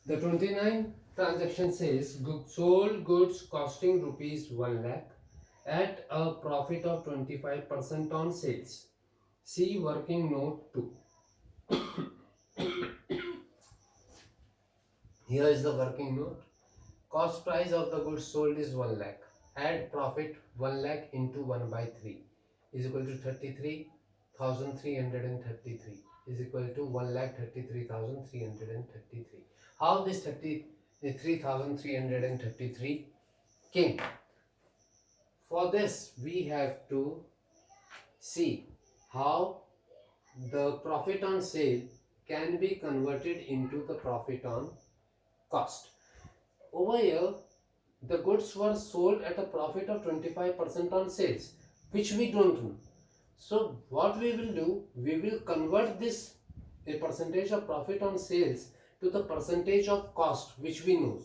The 29 transaction says sold goods costing rupees 1 lakh at a profit of 25% on sales. See working note 2. Here is the working note. Cost price of the goods sold is 1 lakh. Add profit 1 lakh into 1 by 3 is equal to 33,333 is equal to 1,33,333. How this 33,333 came? For this we have to see how the profit on sale can be converted into the profit on cost. Over here, the goods were sold at a profit of 25% on sales, which we don't know. So what we will do, we will convert this a percentage of profit on sales to the percentage of cost, which we know.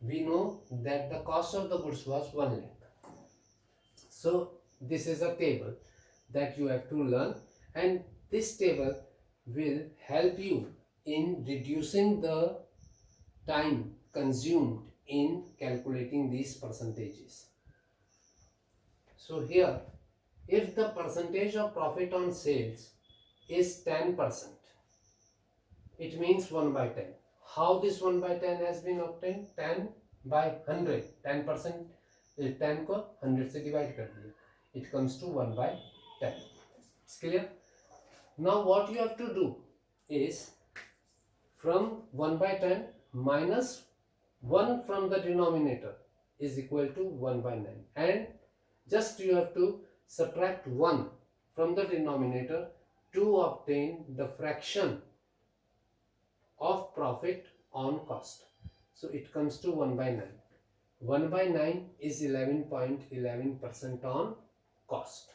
We know that the cost of the goods was 1 lakh. So this is a table that you have to learn, and this table will help you in reducing the time consumed in calculating these percentages. So here, if the percentage of profit on sales is 10%, it means 1 by 10. How this 1 by 10 has been obtained? 10 by 100. 10% 10 को 100 से divide कर दिया. It comes to 1 by 10. It's clear? Now what you have to do is from 1 by 10 minus 1 from the denominator is equal to 1 by 9, and just you have to subtract 1 from the denominator to obtain the fraction of profit on cost. So it comes to 1 by 9. 1 by 9 is 11.11% on cost.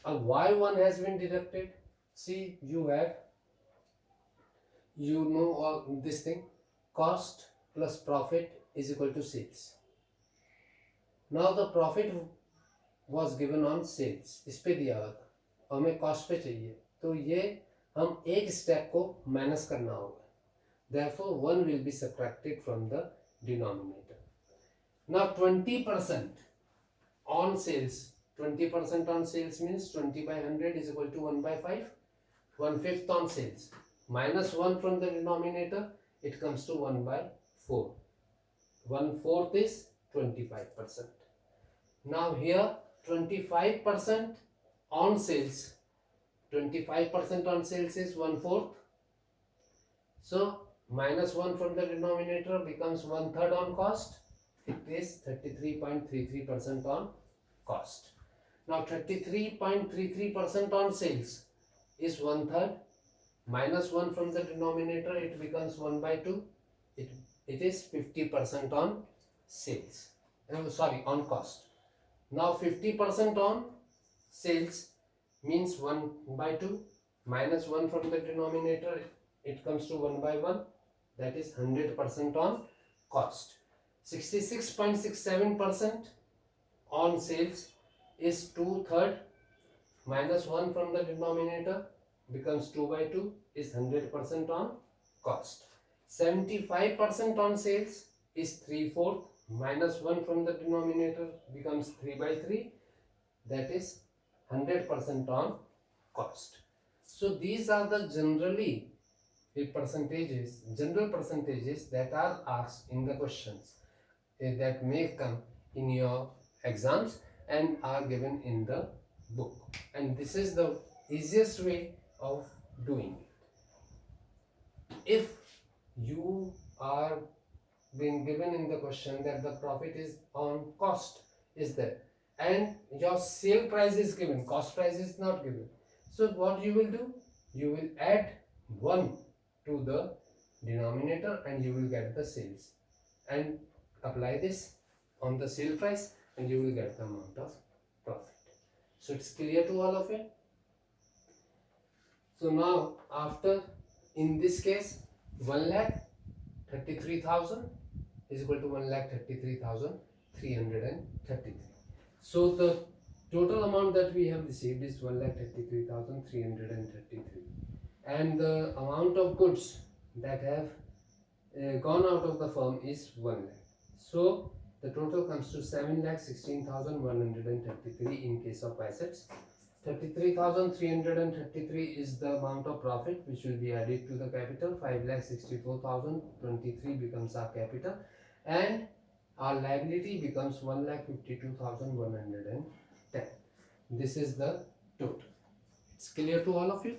Why 1 has been deducted? See, you know all this thing, cost plus profit is equal to sales. Now the profit was given on sales, इस पे दिया हुआ था, हमें cost पे चाहिए, तो ये हम एक स्टेप को माइनस करना होगा. Therefore 1 will be subtracted from the denominator. Now 20% on sales. 20% on sales means 20 by 100 is equal to 1 by 5. 1/5 on sales. Minus 1 from the denominator, it comes to 1 by 4. 1/4 is 25%. Now here 25% on sales. 25% on sales is 1/4. So minus 1 from the denominator becomes 1/3 on cost. It is 33.33% on cost. Now 33.33% on sales is 1/3. Minus 1 from the denominator, it becomes 1 by 2. It is 50% on sales. On cost. Now 50% on sales means 1 by 2. Minus 1 from the denominator, it comes to 1 by 1. That is 100% on cost. 66.67% on sales is 2/3. Minus 1 from the denominator becomes 2 by 2 is 100% on cost. 75% on sales is 3/4. Minus 1 from the denominator becomes 3 by 3. That is 100% on cost. So these are the general percentages that are asked in the questions that may come in your exams and are given in the book, and this is the easiest way of doing it. If you are being given in the question that the profit is on cost is there and your sale price is given, cost price is not given, so what you will do, you will add 1 to the denominator and you will get the sales and apply this on the sale price and you will get the amount of profit. So it's clear to all of you. So now after, in this case, 1,33,000 is equal to 1,33,333. So the total amount that we have received is 1,33,333, and the amount of goods that have gone out of the firm is 1 lakh. So the total comes to 7,16,133 in case of assets. 33,333 is the amount of profit which will be added to the capital. 5,64,023 becomes our capital, and our liability becomes 1,52,110. This is the total. It's clear to all of you?